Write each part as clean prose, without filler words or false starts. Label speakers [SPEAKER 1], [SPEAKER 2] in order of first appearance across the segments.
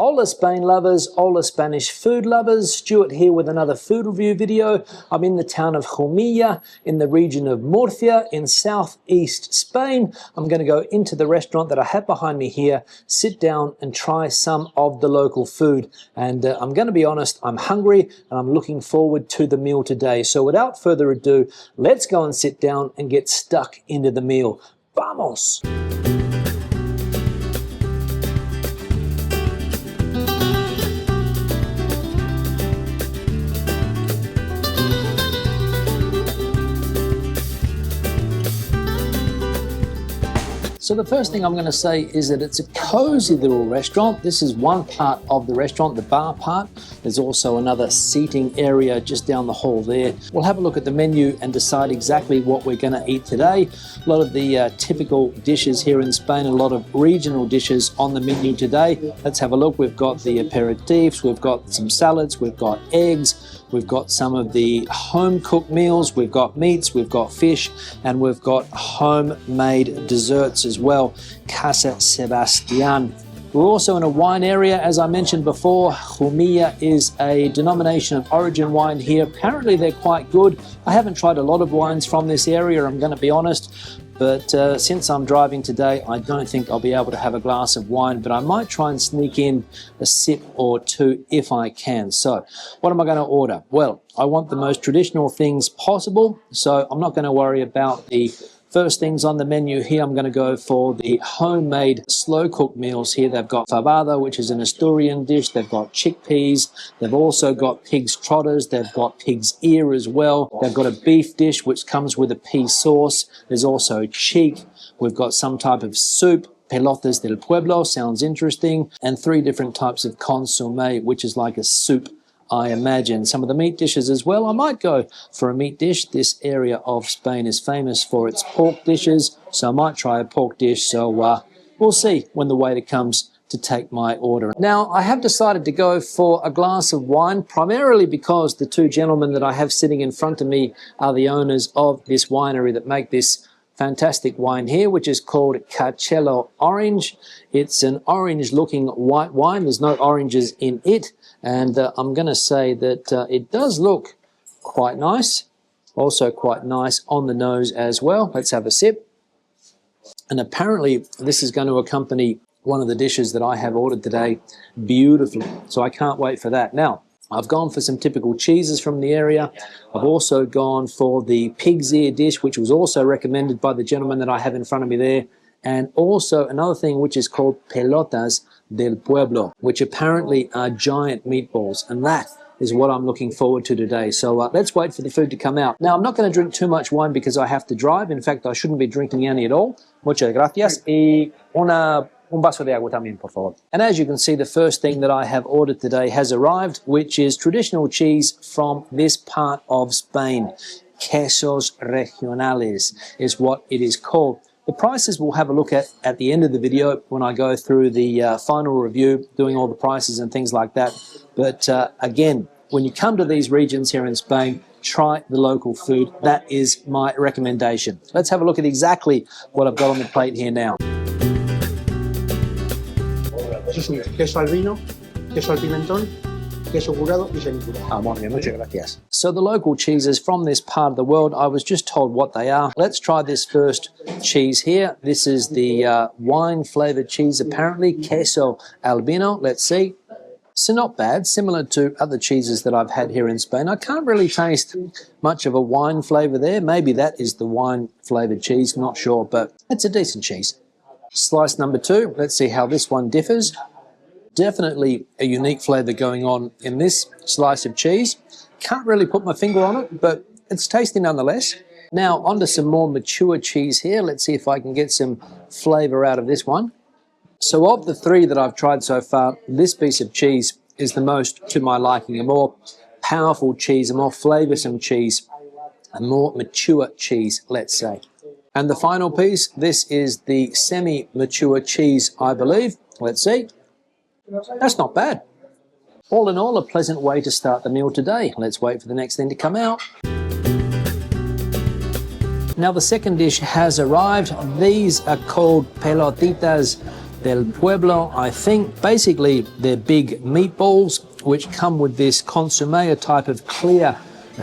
[SPEAKER 1] Hola Spain lovers, hola Spanish food lovers, Stuart here with another food review video. I'm in the town of Jumilla in the region of Murcia in southeast Spain. I'm going to go into the restaurant that I have behind me here, sit down and try some of the local food. And I'm going to be honest, I'm hungry and I'm looking forward to the meal today. So without further ado, let's go and sit down and get stuck into the meal. Vamos! So the first thing I'm going to say is that it's a cozy little restaurant. This is one part of the restaurant, the bar part. There's also another seating area just down the hall there. We'll have a look at the menu and decide exactly what we're going to eat today. A lot of the typical dishes here in Spain, a lot of regional dishes on the menu today. Let's have a look. We've got the aperitifs, we've got some salads, we've got eggs, we've got some of the home-cooked meals, we've got meats, we've got fish, and we've got homemade desserts as well. Casa Sebastian. We're also in a wine area, as I mentioned before. Jumilla is a denomination of origin wine here. Apparently they're quite good. I haven't tried a lot of wines from this area, I'm going to be honest. But since I'm driving today, I don't think I'll be able to have a glass of wine, but I might try and sneak in a sip or two if I can. So what am I going to order? Well, I want the most traditional things possible, so I'm not going to worry about the first things on the menu here. I'm going to go for the homemade slow-cooked meals here. They've got fabada, which is an Asturian dish. They've got chickpeas. They've also got pig's trotters. They've got pig's ear as well. They've got a beef dish, which comes with a pea sauce. There's also cheek. We've got some type of soup. Pelotas del pueblo, sounds interesting. And 3 different types of consommé, which is like a soup, I imagine. Some of the meat dishes as well. I might go for a meat dish. This area of Spain is famous for its pork dishes, so I might try a pork dish. So we'll see when the waiter comes to take my order. Now, I have decided to go for a glass of wine, primarily because the 2 gentlemen that I have sitting in front of me are the owners of this winery that make this fantastic wine here, which is called Carcello Orange. It's an orange-looking white wine. There's no oranges in it. And I'm going to say that it does look quite nice. Also quite nice on the nose as well. Let's have a sip. And apparently this is going to accompany one of the dishes that I have ordered today beautifully. So I can't wait for that. Now, I've gone for some typical cheeses from the area. I've also gone for the pig's ear dish, which was also recommended by the gentleman that I have in front of me there. And also another thing which is called pelotas del pueblo, which apparently are giant meatballs. And that is what I'm looking forward to today. So let's wait for the food to come out. Now, I'm not going to drink too much wine because I have to drive. In fact, I shouldn't be drinking any at all. Muchas gracias. Y un vaso de agua también, por favor. And as you can see, the first thing that I have ordered today has arrived, which is traditional cheese from this part of Spain. Quesos regionales is what it is called. The prices we'll have a look at the end of the video when I go through the final review, doing all the prices and things like that. But again, when you come to these regions here in Spain, try the local food. That is my recommendation. Let's have a look at exactly what I've got on the plate here now.
[SPEAKER 2] Queso al vino, queso al pimentón, queso curado y semicurado.
[SPEAKER 1] Muy bien, muchas gracias. So the local cheeses from this part of the world, I was just told what they are. Let's try this first cheese here. This is the wine-flavoured cheese, apparently, queso al vino. Let's see. So not bad, similar to other cheeses that I've had here in Spain. I can't really taste much of a wine flavour there. Maybe that is the wine-flavoured cheese, not sure, but it's a decent cheese. Slice number 2, let's see how this one differs. Definitely a unique flavour going on in this slice of cheese. Can't really put my finger on it, but it's tasty nonetheless. Now onto some more mature cheese here. Let's see if I can get some flavour out of this one. So of the 3 that I've tried so far, this piece of cheese is the most to my liking. A more powerful cheese, a more flavoursome cheese, a more mature cheese, let's say. And the final piece, this is the semi-mature cheese, I believe. Let's see. That's not bad. All in all, a pleasant way to start the meal today. Let's wait for the next thing to come out. Now the second dish has arrived. These are called pelotitas del Pueblo, I think. Basically, they're big meatballs which come with this consommé, a type of clear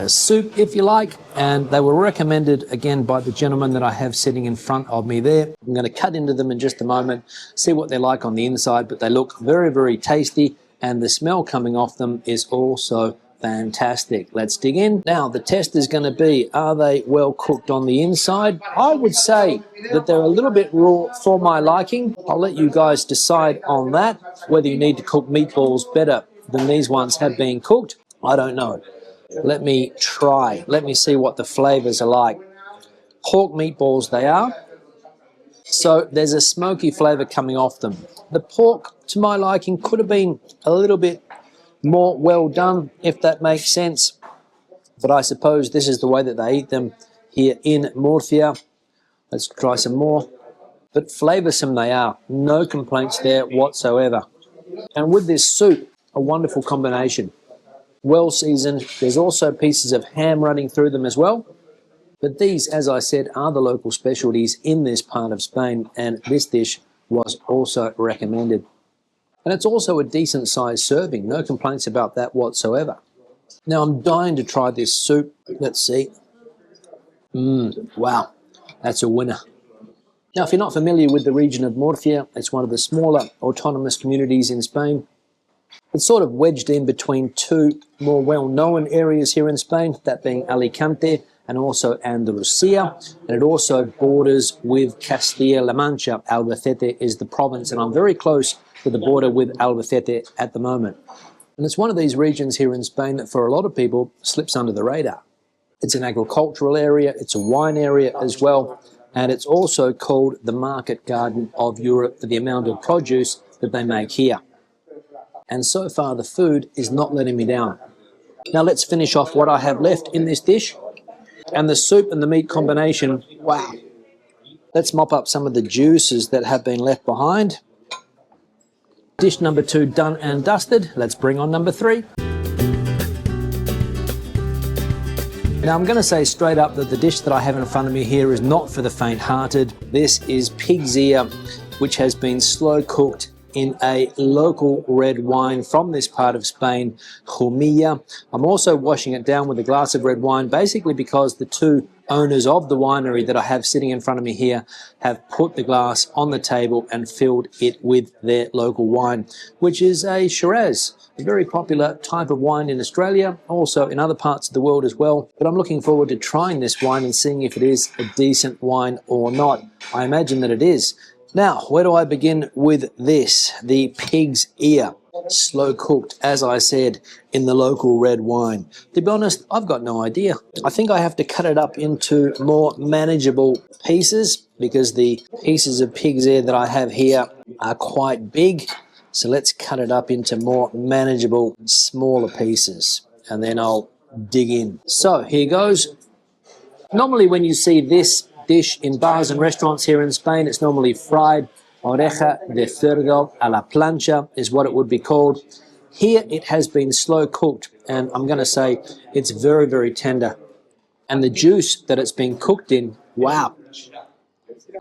[SPEAKER 1] soup, if you like, and they were recommended again by the gentleman that I have sitting in front of me there. I'm going to cut into them in just a moment, see what they're like on the inside, but they look very, very tasty, and the smell coming off them is also fantastic. Let's dig in. Now, the test is going to be, are they well cooked on the inside? I would say that they're a little bit raw for my liking. I'll let you guys decide on that, whether you need to cook meatballs better than these ones have been cooked. I don't know. Let me try. Let me see what the flavours are like. Pork meatballs they are. So there's a smoky flavour coming off them. The pork, to my liking, could have been a little bit more well done, if that makes sense. But I suppose this is the way that they eat them here in Murcia. Let's try some more. But flavoursome they are. No complaints there whatsoever. And with this soup, a wonderful combination. Well seasoned. There's also pieces of ham running through them as well. But these, as I said, are the local specialties in this part of Spain, and this dish was also recommended. And it's also a decent sized serving. No complaints about that whatsoever. Now I'm dying to try this soup. Let's see. Wow, that's a winner. Now, if you're not familiar with the region of Murcia, it's one of the smaller autonomous communities in Spain. It's sort of wedged in between two more well-known areas here in Spain, that being Alicante and also Andalusia, and it also borders with Castilla-La Mancha. Albacete is the province, and I'm very close to the border with Albacete at the moment. And it's one of these regions here in Spain that for a lot of people slips under the radar. It's an agricultural area, it's a wine area as well, and it's also called the market garden of Europe for the amount of produce that they make here. And so far the food is not letting me down. Now let's finish off what I have left in this dish. And the soup and the meat combination, wow. Let's mop up some of the juices that have been left behind. Dish number 2 done and dusted. Let's bring on number 3. Now I'm going to say straight up that the dish that I have in front of me here is not for the faint-hearted. This is pig's ear, which has been slow cooked in a local red wine from this part of Spain, Jumilla. I'm also washing it down with a glass of red wine, basically because the two owners of the winery that I have sitting in front of me here have put the glass on the table and filled it with their local wine, which is a Shiraz, a very popular type of wine in Australia, also in other parts of the world as well. But I'm looking forward to trying this wine and seeing if it is a decent wine or not. I imagine that it is. Now, where do I begin with this? The pig's ear, slow cooked, as I said, in the local red wine. To be honest, I've got no idea. I think I have to cut it up into more manageable pieces because the pieces of pig's ear that I have here are quite big. So let's cut it up into more manageable, smaller pieces, and then I'll dig in. So here goes. Normally when you see this dish in bars and restaurants here in Spain, it's normally fried oreja de cerdo a la plancha is what it would be called. Here it has been slow cooked, and I'm going to say it's very, very tender. And the juice that it's been cooked in, wow.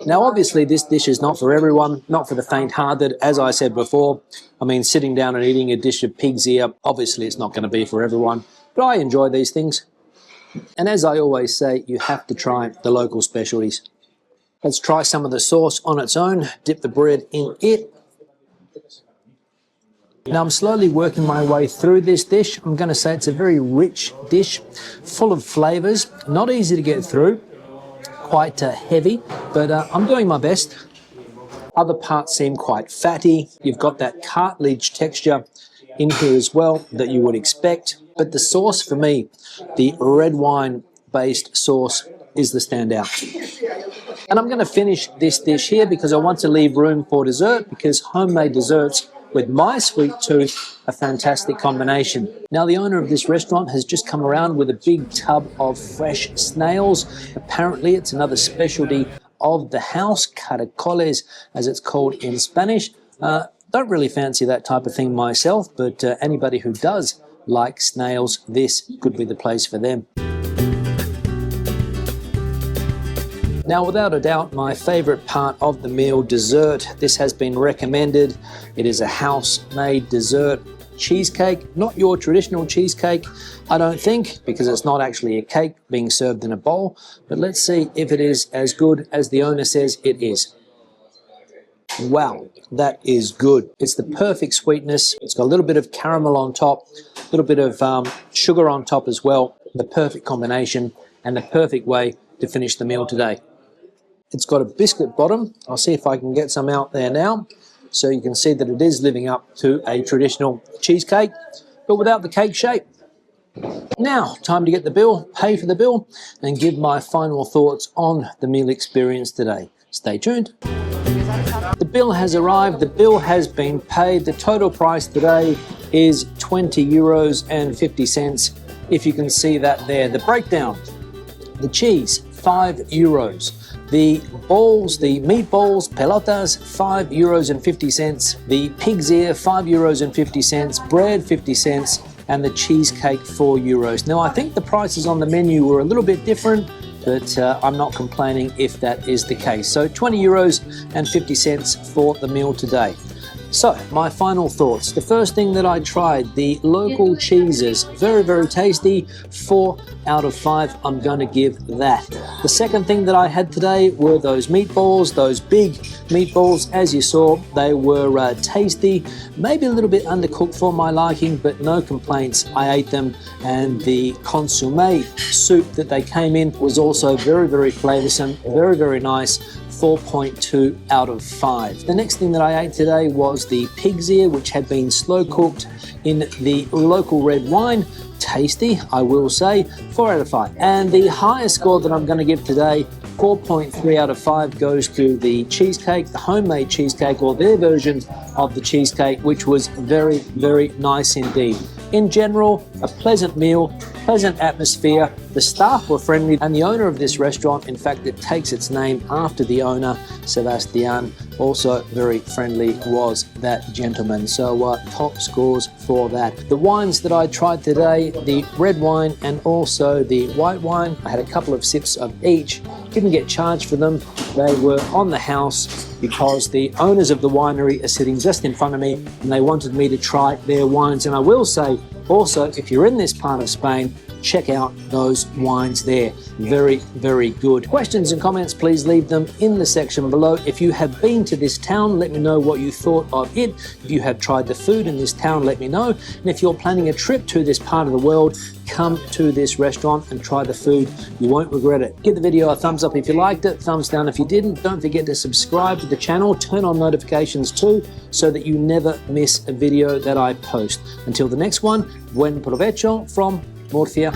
[SPEAKER 1] Now obviously this dish is not for everyone, not for the faint-hearted, as I said before. I mean, sitting down and eating a dish of pig's ear, obviously it's not going to be for everyone, but I enjoy these things. And as I always say, you have to try the local specialties. Let's try some of the sauce on its own, dip the bread in it. Now I'm slowly working my way through this dish. I'm going to say it's a very rich dish, full of flavours, not easy to get through, quite heavy, but I'm doing my best. Other parts seem quite fatty. You've got that cartilage texture in here as well that you would expect. But the sauce for me, the red wine based sauce, is the standout. And I'm going to finish this dish here because I want to leave room for dessert, because homemade desserts with my sweet tooth, a fantastic combination. Now the owner of this restaurant has just come around with a big tub of fresh snails. Apparently it's another specialty of the house, caracoles as it's called in Spanish. Don't really fancy that type of thing myself, but anybody who does like snails, this could be the place for them. Now, without a doubt, my favorite part of the meal, dessert. This has been recommended. It is a house-made dessert cheesecake, not your traditional cheesecake, I don't think, because it's not actually a cake being served in a bowl, but let's see if it is as good as the owner says it is. Wow, that is good. It's the perfect sweetness. It's got a little bit of caramel on top, a little bit of sugar on top as well. The perfect combination and the perfect way to finish the meal today. It's got a biscuit bottom. I'll see if I can get some out there now. So you can see that it is living up to a traditional cheesecake, but without the cake shape. Now, time to get the bill, pay for the bill, and give my final thoughts on the meal experience today. Stay tuned. The bill has arrived, the bill has been paid. The total price today is €20.50, if you can see that there. The breakdown, the cheese, €5. The balls, the meatballs, pelotas, €5.50. The pig's ear, €5.50. Bread, 50 cents. And the cheesecake, €4. Now, I think the prices on the menu were a little bit different, but I'm not complaining if that is the case. So €20.50 for the meal today. So, my final thoughts. The first thing that I tried, the local cheeses, very, very tasty. 4 out of 5, I'm going to give that. The second thing that I had today were those meatballs, those big meatballs. As you saw, they were tasty, maybe a little bit undercooked for my liking, but no complaints. I ate them, and the consommé soup that they came in was also very, very flavoursome, very, very nice. 4.2 out of 5. The next thing that I ate today was the pig's ear, which had been slow cooked in the local red wine. Tasty, I will say, 4 out of 5. And the highest score that I'm going to give today, 4.3 out of 5, goes to the cheesecake, the homemade cheesecake, or their version of the cheesecake, which was very, very nice indeed. In general, a pleasant meal, pleasant atmosphere. The staff were friendly, and the owner of this restaurant, in fact, it takes its name after the owner, Sebastian, also very friendly was that gentleman. So top scores for that. The wines that I tried today, the red wine and also the white wine, I had a couple of sips of each. Didn't get charged for them. They were on the house because the owners of the winery are sitting just in front of me, and they wanted me to try their wines. And I will say also, if you're in this part of Spain, check out those wines there. Very, very good. Questions and comments, please leave them in the section below. If you have been to this town, let me know what you thought of it. If you have tried the food in this town, let me know. And if you're planning a trip to this part of the world, come to this restaurant and try the food. You won't regret it. Give the video a thumbs up if you liked it, thumbs down if you didn't. Don't forget to subscribe to the channel, turn on notifications too, so that you never miss a video that I post. Until the next one, buen provecho from Murcia.